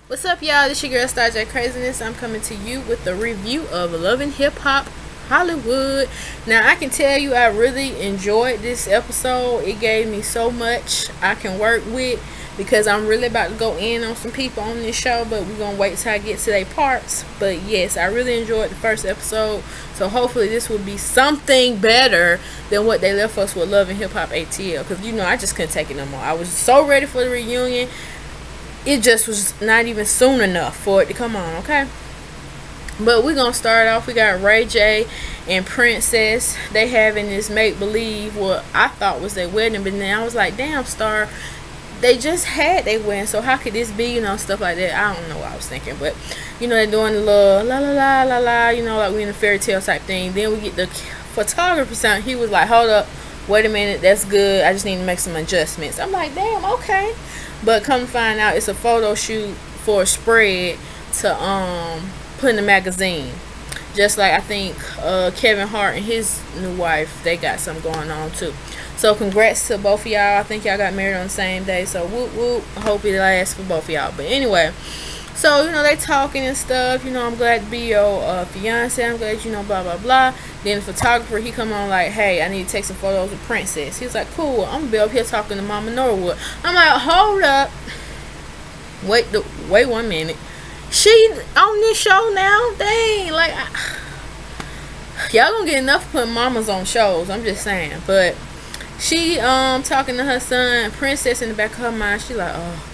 What's up, y'all? This your girl Starr Kraziness. I'm coming to you with the review of Love and Hip Hop Hollywood. Now, I can tell you I really enjoyed this episode. It gave me so much I can work with because I'm really about to go in on some people on this show, but we're gonna wait till I get to their parts. But yes, I really enjoyed the first episode, so hopefully this will be something better than what they left us with Love and Hip Hop ATL, because you know I just couldn't take it no more. I was so ready for the reunion. It just was not even soon enough for it to come on, okay? But we're going to start off. We got Ray J and Princess. They having this make-believe, what I thought was their wedding. But then I was like, damn, Starr, they just had their wedding. So how could this be, you know, stuff like that. I don't know what I was thinking. But, you know, they're doing the little la-la-la-la-la, you know, like we in a fairy tale type thing. Then we get the photographer sound. He was like, hold up, wait a minute, that's good. I just need to make some adjustments. I'm like, damn, okay. But come to find out, it's a photo shoot for a spread to put in the magazine. Just like I think Kevin Hart and his new wife, they got something going on too. So congrats to both of y'all. I think y'all got married on the same day. So whoop whoop. I hope it lasts for both of y'all. But anyway, so you know they talking and stuff. You know, I'm glad to be your fiance. I'm glad, you know, blah blah blah. Then the photographer, he come on like, hey, I need to take some photos of Princess. He was like, cool, I'm gonna be up here talking to Mama Norwood. I'm like, hold up, wait 1 minute. She on this show now? Dang, like y'all gonna get enough putting mamas on shows. I'm just saying. But she talking to her son, Princess, in the back of her mind. She like, oh,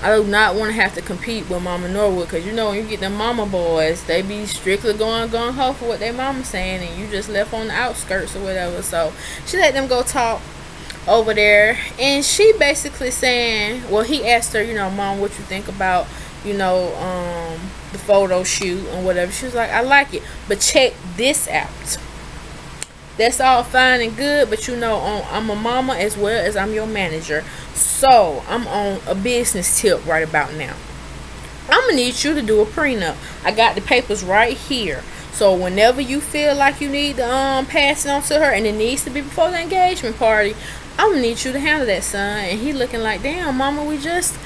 I do not want to have to compete with Mama Norwood, because you know when you get them mama boys, they be strictly going ho for what their mama saying, and you just left on the outskirts or whatever. So she let them go talk over there, and she basically saying, well, he asked her, you know, Mom, what you think about, you know, the photo shoot and whatever. She was like, I like it, but check this out. That's all fine and good, but you know, I'm a mama as well as I'm your manager. So I'm on a business tip right about now. I'm gonna need you to do a prenup. I got the papers right here. So whenever you feel like you need to pass it on to her, and it needs to be before the engagement party, I'm gonna need you to handle that, son. And he looking like, damn, mama, we just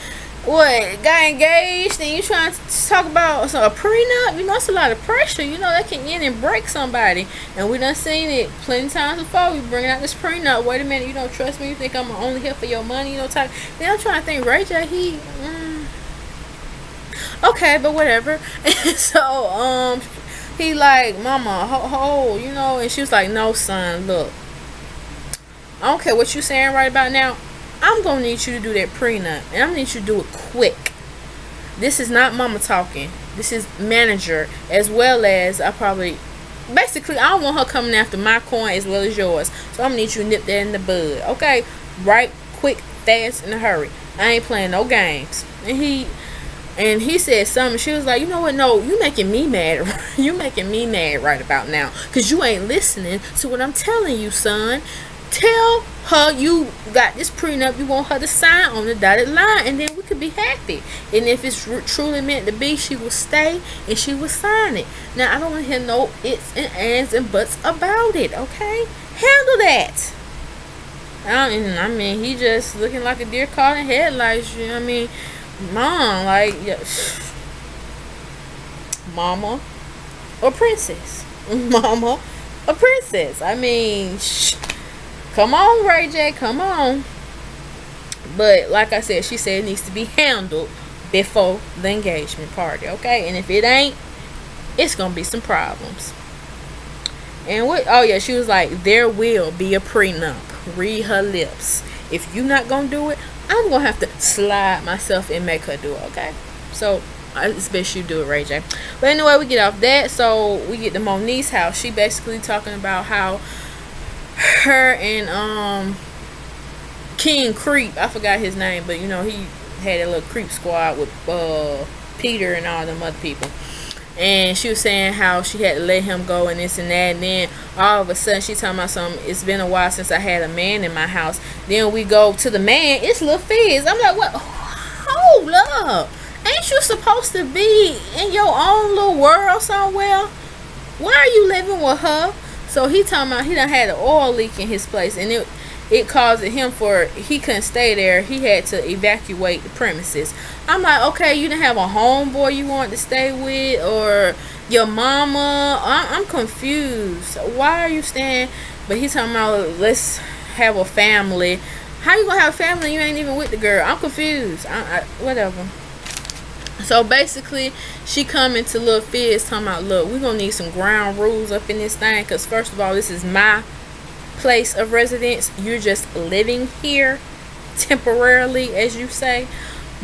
got engaged, and you trying to talk about a prenup? You know, it's a lot of pressure. You know, that can end and break somebody, and we done seen it plenty times before. We bringing out this prenup. Wait a minute, you don't trust me? You think I'm only here for your money? You know, type. Then I'm trying to think, Ray J, he okay, but whatever. So he like, mama, ho, you know, and she was like, no, son, look, I don't care what you saying right about now. I'm gonna need you to do that prenup, and I'm gonna need you to do it quick. This is not mama talking. This is manager, as well as basically I don't want her coming after my coin as well as yours. So I'm gonna need you to nip that in the bud, okay? Right, quick, fast, in a hurry. I ain't playing no games. And he said something. She was like, you know what? No, you making me mad. You making me mad right about now, cause you ain't listening to what I'm telling you, son. Tell her you got this prenup, you want her to sign on the dotted line, and then we could be happy. And if it's truly meant to be, she will stay and she will sign it. Now, I don't want to hear no ifs and ands and buts about it, okay? Handle that. I mean, he just looking like a deer caught in headlights. You know what I mean? Mom, like, yeah. Mama or princess? Mama or princess? I mean, come on, Ray J, come on. But like I said, she said it needs to be handled before the engagement party, okay? And if it ain't, it's gonna be some problems. And what? Oh yeah, she was like, there will be a prenup. Read her lips. If you not gonna do it, I'm gonna have to slide myself and make her do it, okay? So it's best you do it, Ray J. But anyway, we get off that. So we get to Moniece's house. She basically talking about how her and King Creep, I forgot his name, but you know, he had a little creep squad with Peter and all them other people. And she was saying how she had to let him go and this and that. And then all of a sudden she talking about something, it's been a while since I had a man in my house. Then we go to the man, it's Lil Fizz. I'm like, what? Hold up. Ain't you supposed to be in your own little world somewhere? Why are you living with her? So he talking about he done had an oil leak in his place, and it caused him for he couldn't stay there. He had to evacuate the premises. I'm like, okay, you didn't have a homeboy you wanted to stay with, or your mama? I'm confused. Why are you staying? But he's talking about, let's have a family. How you gonna have a family? You ain't even with the girl. I'm confused. Whatever. So basically, she coming to Lil Fizz talking about, look, we're gonna need some ground rules up in this thing, because first of all, this is my place of residence. You're just living here temporarily, as you say.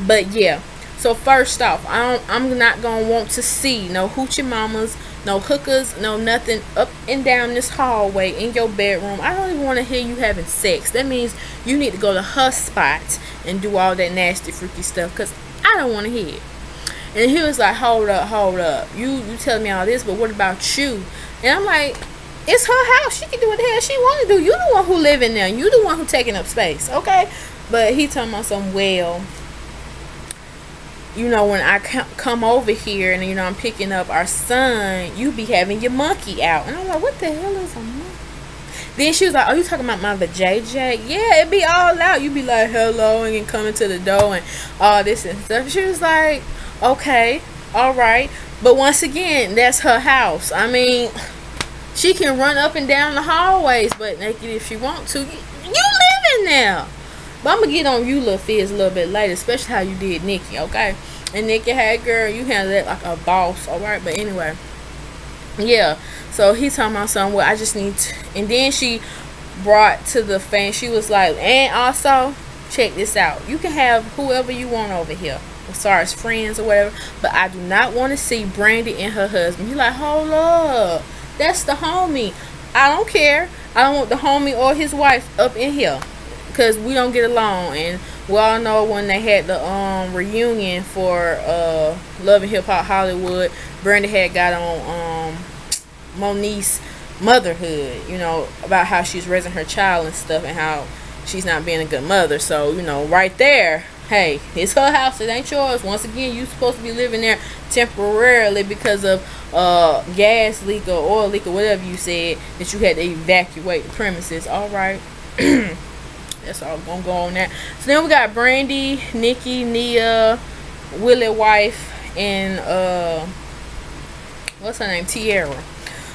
But yeah, so first off, I'm not gonna want to see no hoochie mamas, no hookers, no nothing up and down this hallway in your bedroom. I don't even want to hear you having sex. That means you need to go to her spot and do all that nasty freaky stuff, because I don't want to hear it. And he was like, hold up, you telling me all this, but what about you? And I'm like, it's her house. She can do what the hell she want to do. You the one who live in there. You the one who taking up space, okay? But he talking about some, well, you know, when I come over here and, you know, I'm picking up our son, you be having your monkey out. And I'm like, what the hell is a monkey? Then she was like, oh, you talking about my vajayjay? Yeah, it be all out. You be like, hello, and coming to the door and all this and stuff. She was like, okay, all right. But once again, that's her house. I mean, she can run up and down the hallways, but naked if she want to. You live in there. But I'm going to get on you, Lil Fizz, a little bit later, especially how you did Nikki, okay? And Nikki, hey, girl, you handled it like a boss, all right? But anyway, yeah. So he's talking about something, well, I just need to. And then she brought to the fan, she was like, and also, check this out. You can have whoever you want over here, as far as friends or whatever, but I do not want to see Brandi and her husband. He's like, hold up. That's the homie. I don't care. I don't want the homie or his wife up in here, because we don't get along. And we all know when they had the reunion for Love and Hip Hop Hollywood, Brandi had got on Moniece motherhood, you know, about how she's raising her child and stuff, and how she's not being a good mother. So, you know, right there, hey, it's her house, it ain't yours. Once again, you supposed to be living there temporarily because of gas leak or oil leak or whatever you said, that you had to evacuate the premises. All right. That's all gonna go on that. So then we got Brandi, Nikki, Nia, Willie wife, and what's her name, Tiara.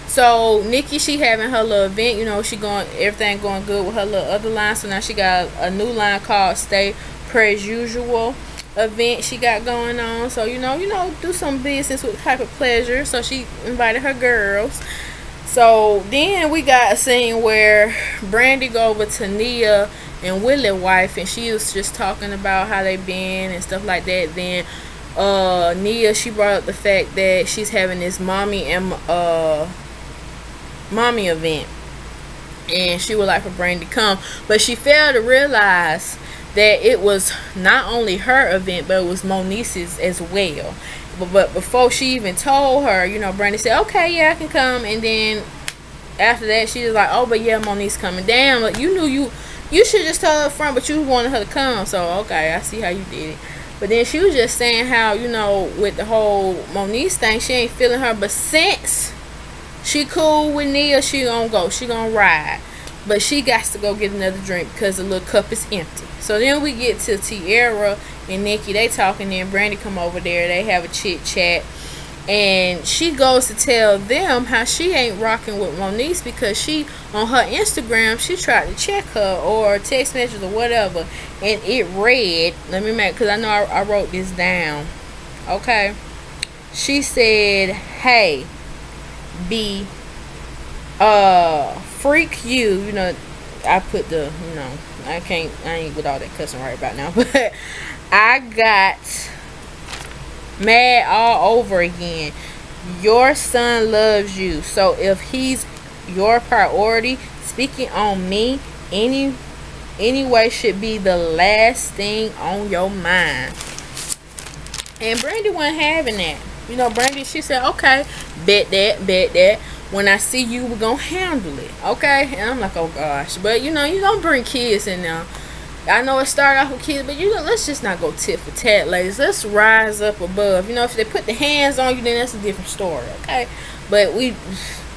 So Nikki, she having her little event, you know, she going, everything going good with her little other line. So now she got a new line called Stay Per Usual event she got going on. So you know, do some business with type of pleasure. So she invited her girls. So then we got a scene where Brandi go over to Nia and Willie wife, and she was just talking about how they been and stuff like that. Then Nia, she brought up the fact that she's having this mommy event, and she would like for Brandi to come, but she failed to realize that it was not only her event, but it was Moniece's as well. But before she even told her, you know, Brandi said, okay, yeah, I can come. And then after that, she was like, oh, but yeah, Moniece coming down. But you knew you should just tell her up front, but you wanted her to come. So okay, I see how you did it. But then she was just saying how, you know, with the whole Moniece thing, she ain't feeling her, but since she cool with Nia, she gonna go, she gonna ride, but she got to go get another drink because the little cup is empty. So then we get to Tiara and Nikki, they talking, and Brandi come over there, they have a chit chat, and she goes to tell them how she ain't rocking with Moniece because she, on her Instagram, she tried to check her or text message or whatever, and it read, let me make, because I know I wrote this down, okay. She said, hey, be freak you know, I put the, you know, I ain't with all that cussing right about now, but I got mad all over again. Your son loves you, so if he's your priority, speaking on me anyway should be the last thing on your mind. And Brandi wasn't having that. You know, Brandi, she said, okay, bet that. When I see you, we're going to handle it. Okay? And I'm like, oh, gosh. But, you know, you don't bring kids in now. I know it started off with kids, but, you know, let's just not go tit for tat, ladies. Let's rise up above. You know, if they put the hands on you, then that's a different story. Okay? But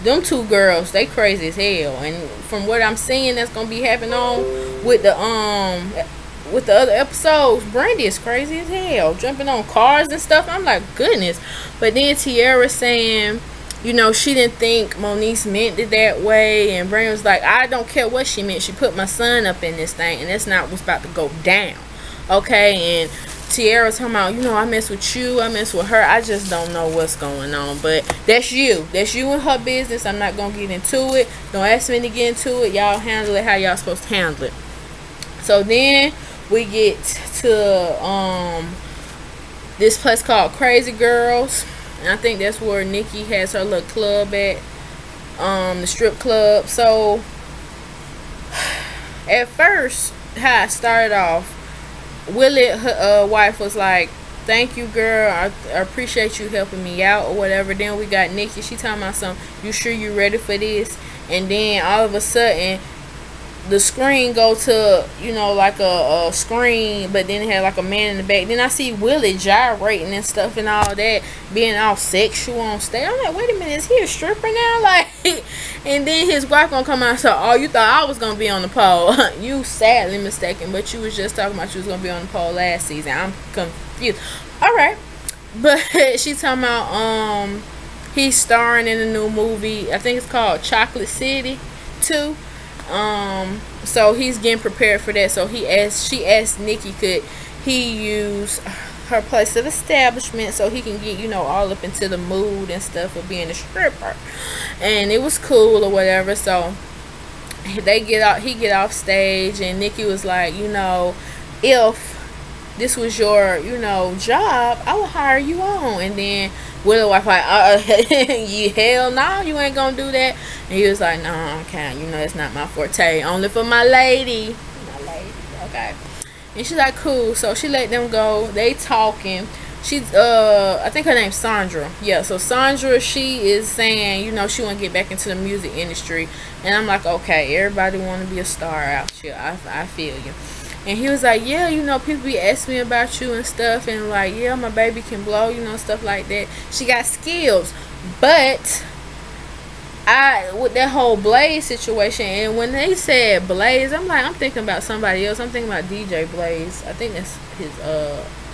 them two girls, they crazy as hell. And from what I'm seeing that's gonna be happening on with the other episodes, Brandi is crazy as hell, jumping on cars and stuff. I'm like, goodness. But then Tiara saying, you know, she didn't think Moniece meant it that way, and Brandi was like, I don't care what she meant. She put my son up in this thing, and that's not what's about to go down. Okay, and Tiara talking about, you know, I mess with you, I mess with her. I just don't know what's going on. But that's you and her business. I'm not gonna get into it. Don't ask me to get into it. Y'all handle it how y'all supposed to handle it. So then we get to this place called Crazy Girls, and I think that's where Nikki has her little club at, the strip club. So at first, how I started off, Willie, her wife, was like, thank you, girl, I appreciate you helping me out or whatever. Then we got Nikki, she talking about something, you sure you ready for this? And then all of a sudden the screen go to, you know, like a screen, but then it had like a man in the back. Then I see Willie gyrating and stuff and all that, being all sexual on stage. I'm like, wait a minute, is he a stripper now? Like, and then his wife gonna come out and say, oh, you thought I was gonna be on the pole. You sadly mistaken, but you was just talking about you was gonna be on the pole last season. I'm confused. All right, but she talking about he's starring in a new movie, I think it's called Chocolate City 2. So he's getting prepared for that. So she asked Nikki, could he use her place of establishment so he can get, you know, all up into the mood and stuff of being a stripper. And it was cool or whatever. So he get off stage, and Nikki was like, you know, if this was your, you know, job, I would hire you on. And then Willie wife like, you hell no, you ain't gonna do that. And he was like, no, I can't, you know, it's not my forte, only for my lady, okay. And she's like, cool. So she let them go. They talking. She's I think her name's Sandra. Yeah, so Sandra, she is saying, you know, she want to get back into the music industry. And I'm like, okay, everybody want to be a star out here. I feel you. And he was like, yeah, you know, people be asking me about you and stuff, and like, yeah, my baby can blow, you know, stuff like that. She got skills. But with that whole Blaze situation, and when they said Blaze, I'm like, I'm thinking about somebody else. I'm thinking about DJ Blaze. I think that's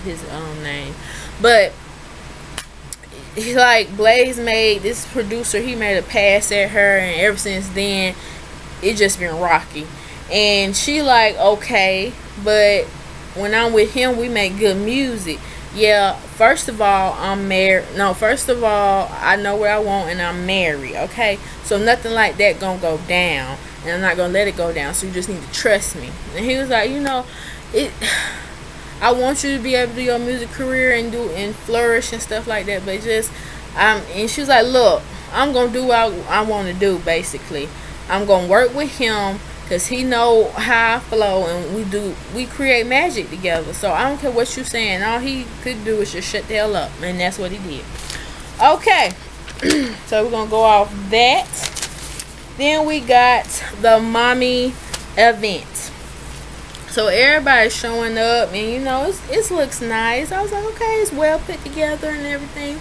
his name. But he, like, Blaze made this producer, he made a pass at her, and ever since then it just been rocky. And she like, okay, but when I'm with him, we make good music. Yeah, first of all, I'm married. No, first of all, I know what I want, and I'm married, okay? So nothing like that gonna go down, and I'm not gonna let it go down, so you just need to trust me. And he was like, you know, I want you to be able to do your music career and flourish and stuff like that, but just, and she was like, look, I'm gonna do what I want to do, basically. I'm gonna work with him, because he know how I flow, and we create magic together. So I don't care what you saying. All he could do is just shut the hell up. And that's what he did. Okay. So we're going to go off that. Then we got the mommy event. So everybody's showing up, and you know, it looks nice. I was like, okay, it's well put together and everything.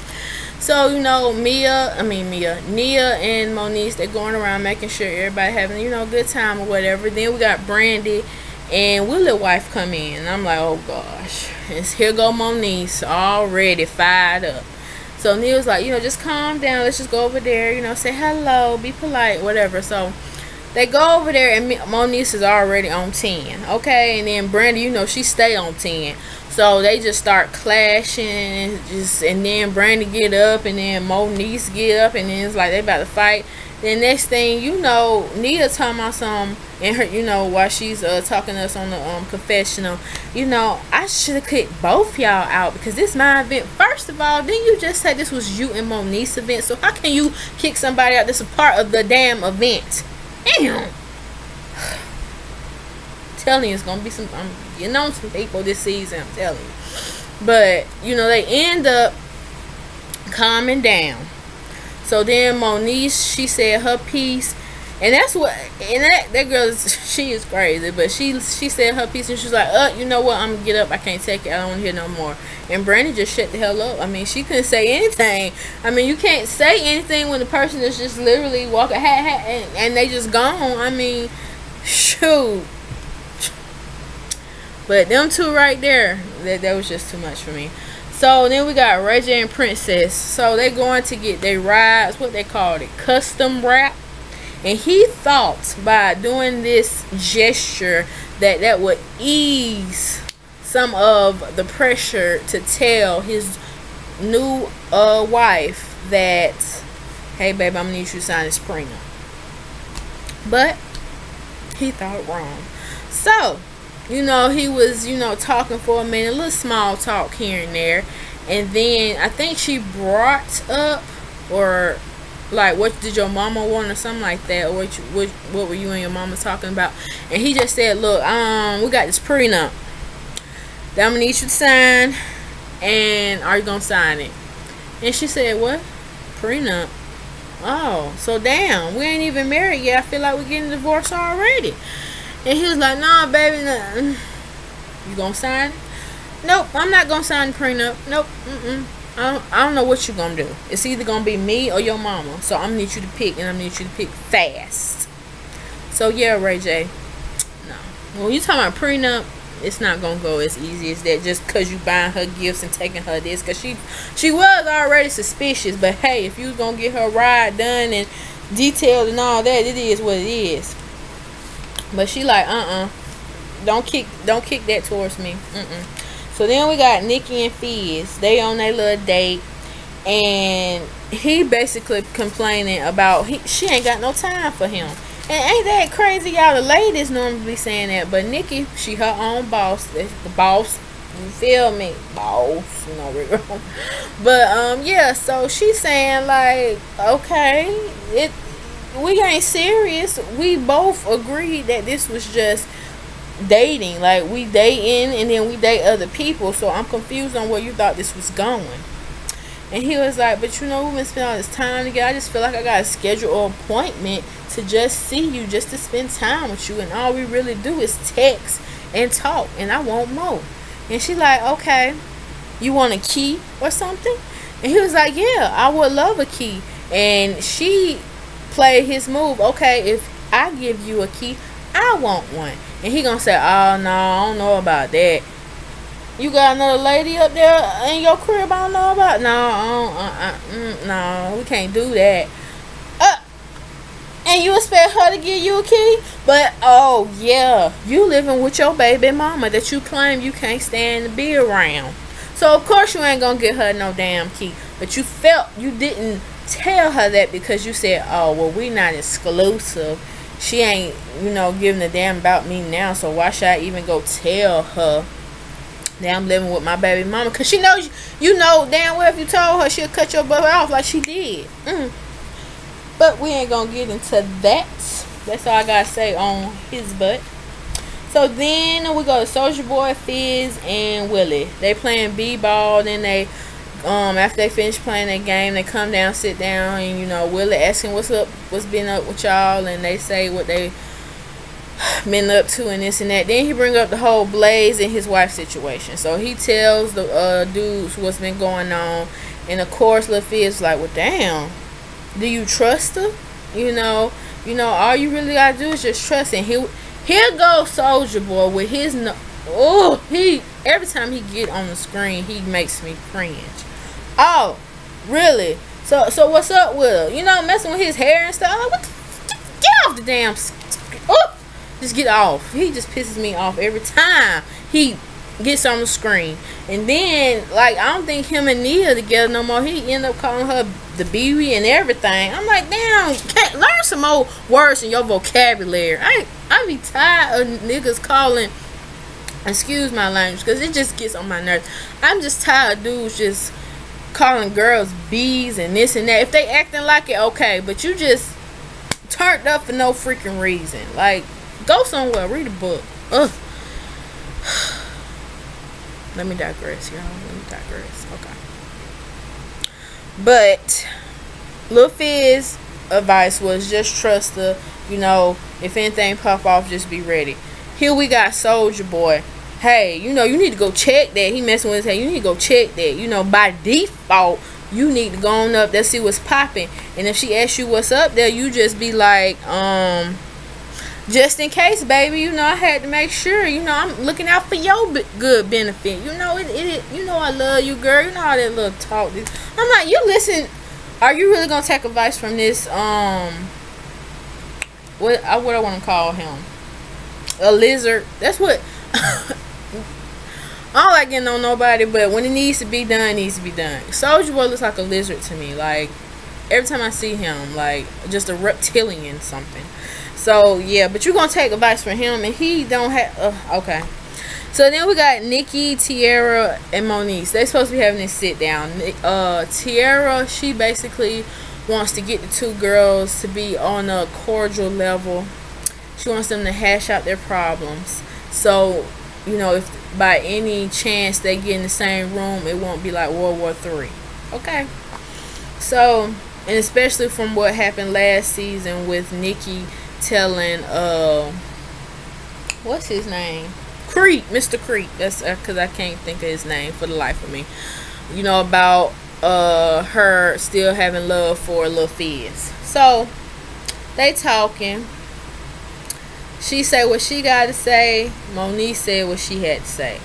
So, you know, Nia and Moniece, they're going around making sure everybody having, you know, a good time or whatever. Then we got Brandi and Willie wife come in. And I'm like, oh gosh. And here go Moniece, already fired up. So Nia was like, you know, just calm down. Let's just go over there, you know, say hello, be polite, whatever. So they go over there, and Moniece is already on 10. Okay, and then Brandi, you know, she stay on 10. So they just start clashing, and then Brandi get up, and then Moniece get up, and then it's like they about to fight. Then next thing you know, Nia talking about something, and her, you know, while she's talking to us on the confessional, you know, I should have kicked both y'all out because this my event. First of all, didn't you just say this was you and Moniece's event? So how can you kick somebody out that's a part of the damn event? Damn. Telling you, it's gonna be some, you know, some people this season, I'm telling you. But you know, they end up calming down. So then Moniece, she said her piece, And that's what, and that girl she is crazy, but she said her piece and she's like, you know what, I'm gonna get up, I can't take it, I don't want to hear no more. And Brandi just shut the hell up. I mean, she couldn't say anything. I mean, you can't say anything when the person is just literally walking and they just gone. I mean, shoot. But them two right there, that was just too much for me. So then we got Ray J and Princess. So they going to get their rides, what they called it, custom wrap. And he thought by doing this gesture that would ease some of the pressure to tell his new wife that, hey babe, I'm gonna need you to sign this prenup. But he thought wrong. So, you know, he was, you know, talking for a minute, a little small talk here and there. And then I think she brought up, or like, what did your mama want, or something like that, or what were you and your mama talking about? And he just said, look, we got this prenup that I'm gonna need you to sign, and are you gonna sign it? And she said, what? Prenup? Oh, so damn, we ain't even married yet, I feel like we're getting divorced already. And he was like, nah baby, nah. You gonna sign it? Nope, I'm not gonna sign the prenup. Nope. I don't know what you're gonna do. It's either gonna be me or your mama. So I'm gonna need you to pick, and I'm gonna need you to pick fast. So yeah, Ray J. No. When you talking about prenup, it's not gonna go as easy as that just because you buying her gifts and taking her this. Because she was already suspicious. But hey, if you was gonna get her ride done and detailed and all that, it is what it is. But she like, don't kick that towards me. So then we got Nikki and Fizz. They on their little date, and he basically complaining about she ain't got no time for him. And ain't that crazy, y'all? The ladies normally be saying that, but Nikki, she her own boss. The boss, you feel me? Boss, you know. But yeah, so she's saying like, okay, we ain't serious. We both agreed that this was just dating, like we dating and then we date other people, so I'm confused on where you thought this was going. And he was like, but you know, we've been spending all this time together, I just feel like I gotta schedule an appointment to just see you, just to spend time with you, and all we really do is text and talk, and I want more. And she like, okay, you want a key or something? And he was like, yeah, I would love a key. And she played his move, okay, if I give you a key, I want one. And he gonna say, oh no, I don't know about that. You got another lady up there in your crib I don't know about? No, no, we can't do that. And you expect her to give you a key? But oh yeah, you living with your baby mama that you claim you can't stand to be around. So of course you ain't gonna get her no damn key. But you felt you didn't tell her that because you said, oh well, we not exclusive. She ain't, you know, giving a damn about me now, so why should I even go tell her that I'm living with my baby mama? Because she knows, you know damn well if you told her, she'll cut your butt off like she did. But we ain't gonna get into that. That's all I gotta say on his butt. So then we go to Soulja Boy, Fizz, and Willie. They playing b-ball, then they after they finish playing that game, they come down, sit down, and you know, Willie asking what's up, what's been up with y'all, and they say what they been up to and this and that. Then he bring up the whole Blaze and his wife situation. So he tells the dudes what's been going on, and of course Lil Fizz like, well damn, do you trust her? You know, all you really gotta do is just trust. And here goes Soulja Boy with his every time he get on the screen he makes me cringe. Oh, really? So what's up with her? You know, messing with his hair and stuff. I'm like, what the, get off the damn. Just get off. He just pisses me off every time he gets on the screen. And then, like, I don't think him and Nia together no more. He end up calling her the BB and everything. I'm like, damn, learn some more words in your vocabulary. I be tired of niggas calling, excuse my language, because it just gets on my nerves. I'm just tired of dudes just calling girls bees and this and that. If they acting like it, okay, but you just turned up for no freaking reason. Like, go somewhere, read a book. Ugh. Let me digress, y'all. Let me digress. Okay. But Lil Fizz advice was just trust her. You know, if anything pop off, just be ready. Here we got Soldier Boy. Hey, you know, you need to go check that. He messing with his head. You need to go check that. You know, by default, you need to go on up there, see what's popping. And if she asks you what's up there, you just be like, just in case, baby. You know, I had to make sure. You know, I'm looking out for your good benefit. You know, you know, I love you, girl. You know how that little talk. I'm like, you listen. Are you really gonna take advice from this? What I want to call him? A lizard. That's what. I don't like getting on nobody, but when it needs to be done, it needs to be done. Soldier Boy looks like a lizard to me. Like, every time I see him, like, just a reptilian something. So, yeah, but you're going to take advice from him, and he don't have... okay. So, then we got Nikki, Tiara, and Moniece. They supposed to be having this sit-down. Tiara, she basically wants to get the two girls to be on a cordial level. She wants them to hash out their problems. So, you know, if by any chance they get in the same room, it won't be like World War III. Okay. So, and especially from what happened last season with Nikki telling, what's his name? Creek, Mr. Creek. That's because I can't think of his name for the life of me. You know, about her still having love for Lil Fizz. So, they talking. She said what she got to say. Moniece said what she had to say.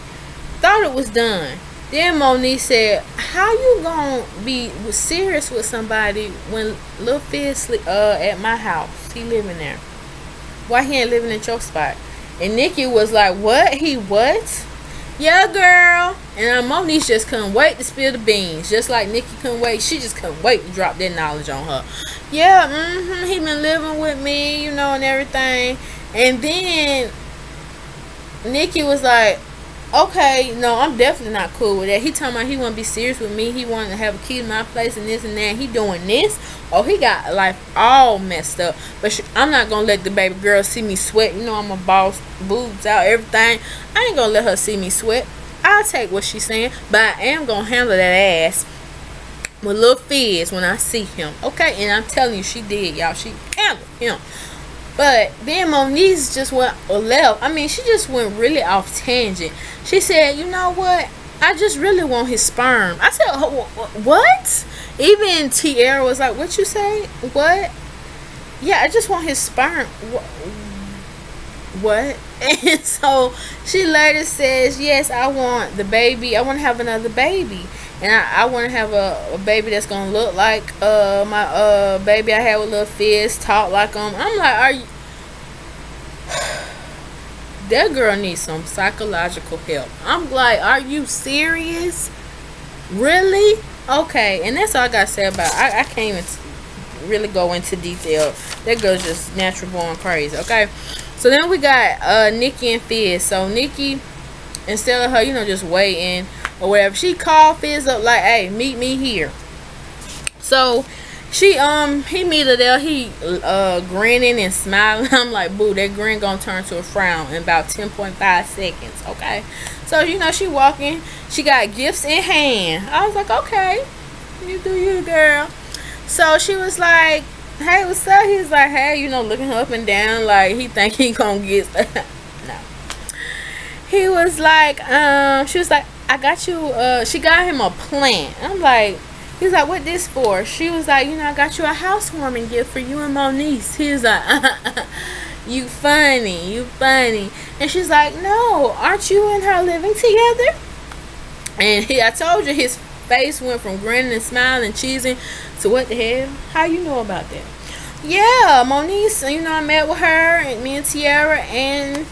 Thought it was done. Then Moniece said, how you gonna be serious with somebody when Lil Fizz at my house? He living there. Why he ain't living at your spot? And Nikki was like, what? He what? Yeah, girl. And Moniece just couldn't wait to spill the beans. Just like Nikki couldn't wait. She just couldn't wait to drop that knowledge on her. Yeah, he been living with me, you know, and everything. And then Nikki was like, okay, no, I'm definitely not cool with that. He talking about he want to be serious with me. He wanted to have a key to my place and this and that. He doing this. Oh, he got life all messed up. But I'm not going to let the baby girl see me sweat. You know, I'm a boss, boobs out, everything. I ain't going to let her see me sweat. I'll take what she's saying. But I am going to handle that ass with Lil Fizz when I see him. Okay? And I'm telling you, she did, y'all. She handled him. But then Moniece just went left. I mean, she just went really off tangent. She said, you know what? I just really want his sperm. I said, what? Even Tiara was like, what you say? What? Yeah, I just want his sperm. What? And so she later says, yes, I want the baby. I want to have another baby. And I want to have a baby that's going to look like my baby I had with Lil Fizz, talk like him. I'm like, are you... That girl needs some psychological help. I'm like, are you serious? Really? Okay. And that's all I got to say about it. I can't even really go into detail. That girl's just natural born crazy. Okay. So then we got Nikki and Fizz. So Nikki, instead of her, you know, just waiting or whatever, she called Fizz up like, hey, meet me here. So she he meet her there. He grinning and smiling. I'm like, boo, that grin gonna turn to a frown in about 10.5 seconds. Okay. So you know, she walking, she got gifts in hand. I was like, okay, you do you, girl. So she was like, hey, what's up? He was like, hey, you know, looking her up and down like he think he gonna get no. He was like, she was like, I got you, she got him a plant. I'm like, he was like, what this for? She was like, you know, I got you a housewarming gift for you and Moniece. He was like, you funny, you funny. And she's like, no, aren't you and her living together? And I told you, his face went from grinning and smiling and cheesing to what the hell? How you know about that? Yeah, Moniece, you know, I met with her and me and Tiara, and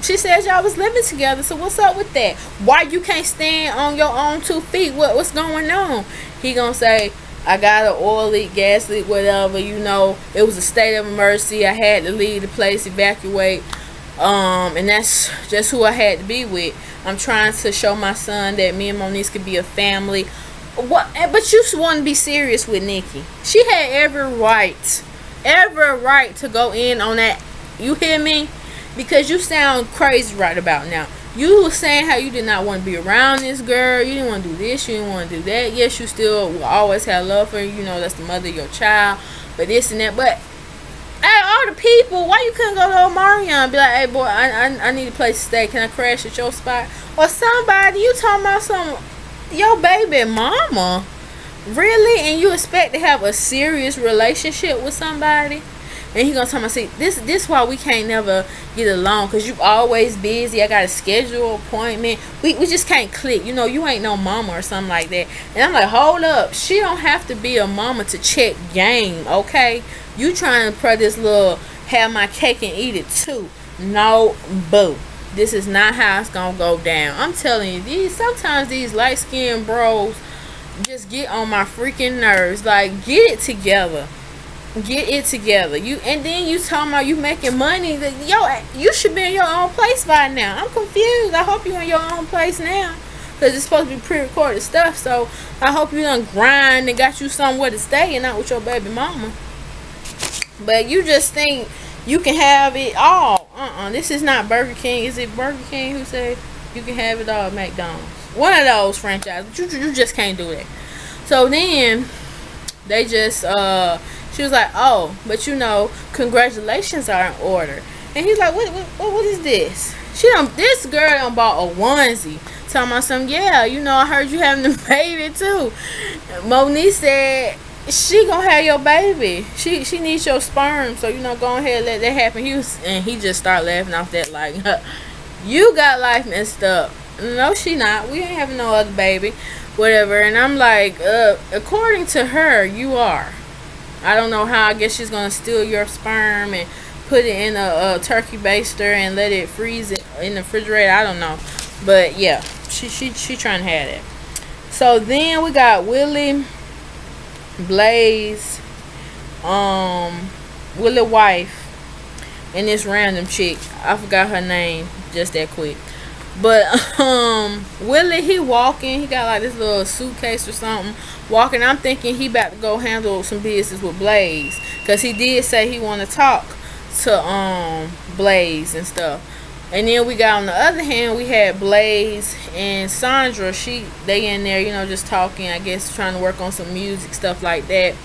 she said y'all was living together. So what's up with that? Why you can't stand on your own 2 feet? What's going on? He gonna say, I got an oil leak, gas leak, whatever. You know, it was a state of emergency. I had to leave the place, evacuate. And that's just who I had to be with. I'm trying to show my son that me and Moniece could be a family. What? But you want to be serious with Nikki. She had every right to go in on that. You hear me? Because you sound crazy right about now. You were saying how you did not want to be around this girl. You didn't want to do this. You didn't want to do that. Yes, you still will always have love for her. You know, that's the mother of your child. But this and that. But Out of all the people, why you couldn't go to Omarion and be like, hey boy, I need a place to stay. Can I crash at your spot? Or somebody, you talking about some your baby mama. Really? And you expect to have a serious relationship with somebody? And he gonna tell me, see, this why we can't never get along, because you always busy. I got a schedule appointment. We just can't click. You know, you ain't no mama or something like that. And I'm like, hold up. She don't have to be a mama to check game, okay? You trying to put this little have my cake and eat it too. No, boo. This is not how it's gonna go down. I'm telling you, sometimes these light-skinned bros just get on my freaking nerves. Like, get it together. Get it together. And then you talking about you making money. You should be in your own place by now. I'm confused. I hope you in your own place now, because it's supposed to be pre-recorded stuff. So I hope you done grind and got you somewhere to stay and not with your baby mama. But you just think you can have it all. This is not Burger King. Is it Burger King who said you can have it all at McDonald's? One of those franchises. You just can't do that. So then they just she was like, oh, but you know, congratulations are in order. And he's like, what is this? This girl done bought a onesie. Talking about something, yeah, you know, I heard you having a baby too. Moniece said she gonna have your baby. She needs your sperm, so you know, go ahead and let that happen. He just started laughing off that like, you got life messed up. No, she not. We ain't having no other baby, whatever. And I'm like, according to her, you are. I don't know how. I guess she's gonna steal your sperm and put it in a turkey baster and let it freeze it in the refrigerator. I don't know, but yeah, she trying to have it. So then we got Willie, Blaze, Willie wife, and this random chick. I forgot her name just that quick. But Willie, he walking. He got like this little suitcase or something. Walking. I'm thinking he about to go handle some business with Blaze, because he did say he want to talk to Blaze and stuff. And then we got, on the other hand, we had Blaze and Sandra. They in there, you know, just talking. I guess trying to work on some music stuff like that.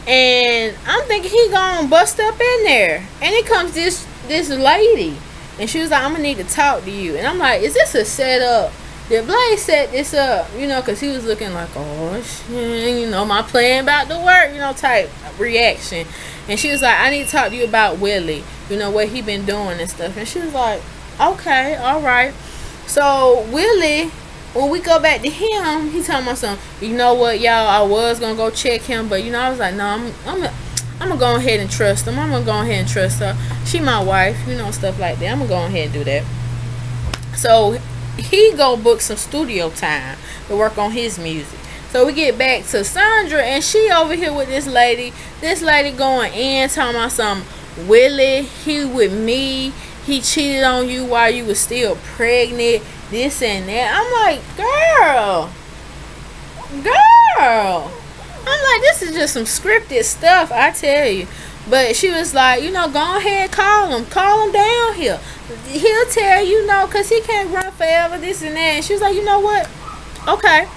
And I'm thinking he gonna bust up in there. And it comes this lady. And she was like, I'm going to need to talk to you. And I'm like, is this a setup? Did Blaze set this up? You know, because he was looking like, oh, shit, you know, my plan about to work, you know, type reaction. And she was like, I need to talk to you about Willie. You know, what he been doing and stuff. And she was like, okay, all right. So, Willie, when we go back to him, he talking about something, you know what, y'all, I was going to go check him. But, you know, I was like, no, I'm gonna go ahead and trust him. I'm gonna go ahead and trust her. She my wife, you know, stuff like that. I'm gonna go ahead and do that. So he go book some studio time to work on his music. So we get back to Sandra, and she over here with this lady. This lady going in, talking about some Willie, he with me. He cheated on you while you was still pregnant. This and that. I'm like, girl. I'm like, this is just some scripted stuff, I tell you. But she was like, you know, go ahead, call him down here. He'll tell you, no, because he can't run forever, this and that. And she was like, you know what, okay,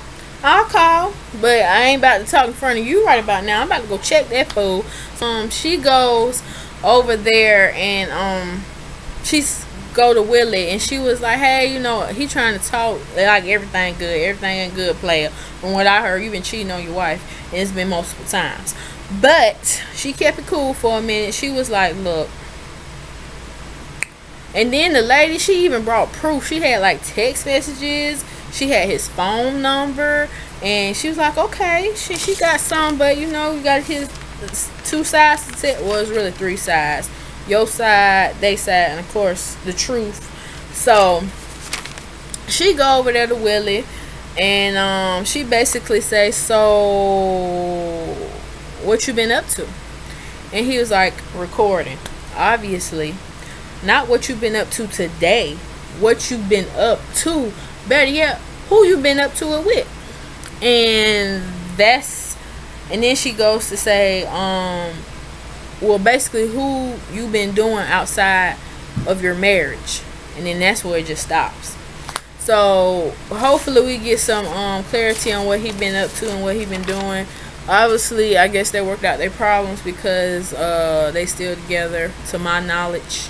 I'll call, but I ain't about to talk in front of you right about now. I'm about to go check that fool. She goes over there, and she's go to Willie, and she was like, hey, you know, he trying to talk like everything good, everything ain't good, player. From what I heard, you been cheating on your wife, and it's been multiple times. But she kept it cool for a minute. She was like, look. And then the lady, she even brought proof. She had like text messages, she had his phone number, and she was like, okay, she got some, but you know, you got his 2 sides to tell. Well, it's really 3 sides. Your side, they side, and of course the truth. So she go over there to Willie, and she basically say, so what you been up to? And he was like, recording. Obviously not what you been up to today, what you been up to, better yet, who you been up to it with. And then she goes to say, well, basically who you been doing outside of your marriage. And then that's where it just stops. So hopefully we get some clarity on what he been up to and what he been doing obviously, I guess they worked out their problems because they still together, to my knowledge.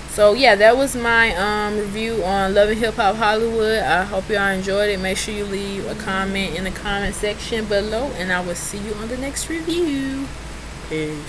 So yeah, that was my review on Love and Hip Hop Hollywood. I hope y'all enjoyed it. Make sure you leave a comment in the comment section below, and I will see you on the next review. Peace.